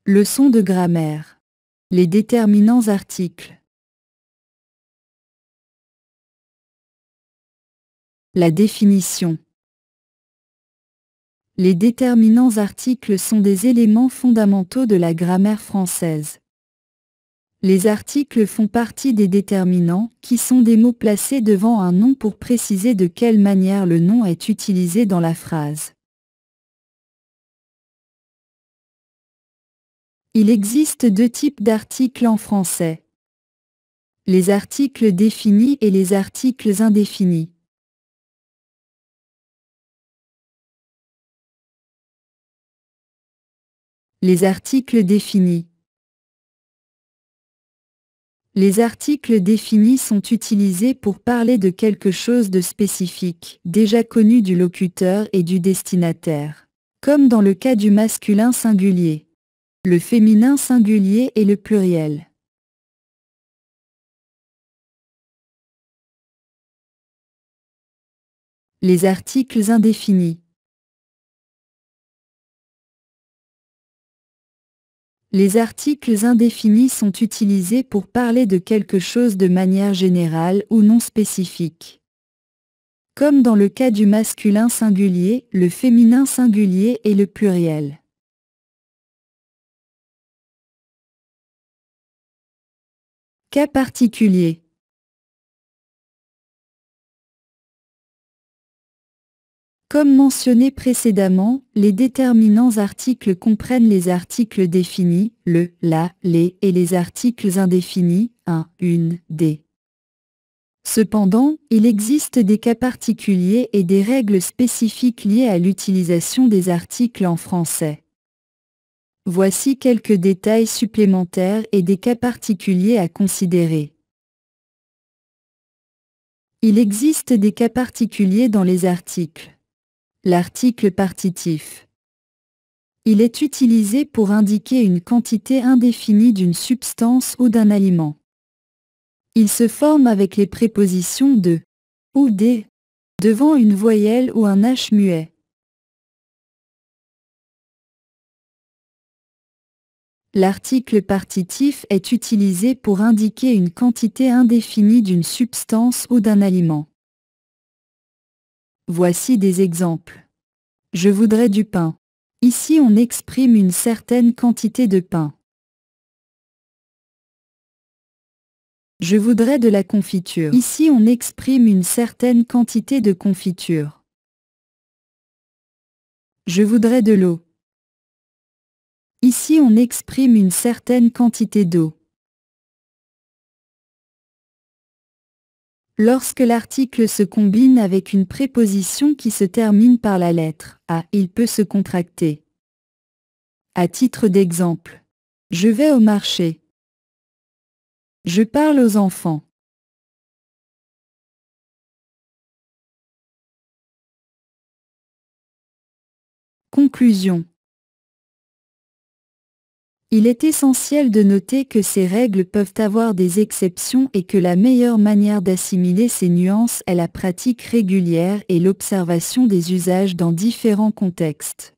Leçon de grammaire. Les déterminants articles. La définition. Les déterminants articles sont des éléments fondamentaux de la grammaire française. Les articles font partie des déterminants, qui sont des mots placés devant un nom pour préciser de quelle manière le nom est utilisé dans la phrase. Il existe deux types d'articles en français. Les articles définis et les articles indéfinis. Les articles définis. Les articles définis sont utilisés pour parler de quelque chose de spécifique, déjà connu du locuteur et du destinataire. Comme dans le cas du masculin singulier, le féminin singulier et le pluriel. Les articles indéfinis. Les articles indéfinis sont utilisés pour parler de quelque chose de manière générale ou non spécifique. Comme dans le cas du masculin singulier, le féminin singulier et le pluriel. Cas particulier. Comme mentionné précédemment, les déterminants articles comprennent les articles définis, le, la, les et les articles indéfinis, un, une, des. Cependant, il existe des cas particuliers et des règles spécifiques liées à l'utilisation des articles en français. Voici quelques détails supplémentaires et des cas particuliers à considérer. Il existe des cas particuliers dans les articles. L'article partitif. Il est utilisé pour indiquer une quantité indéfinie d'une substance ou d'un aliment. Il se forme avec les prépositions de ou des devant une voyelle ou un H muet. L'article partitif est utilisé pour indiquer une quantité indéfinie d'une substance ou d'un aliment. Voici des exemples. Je voudrais du pain. Ici on exprime une certaine quantité de pain. Je voudrais de la confiture. Ici on exprime une certaine quantité de confiture. Je voudrais de l'eau. Ici on exprime une certaine quantité d'eau. Lorsque l'article se combine avec une préposition qui se termine par la lettre A, il peut se contracter. À titre d'exemple, je vais au marché. Je parle aux enfants. Conclusion. Il est essentiel de noter que ces règles peuvent avoir des exceptions et que la meilleure manière d'assimiler ces nuances est la pratique régulière et l'observation des usages dans différents contextes.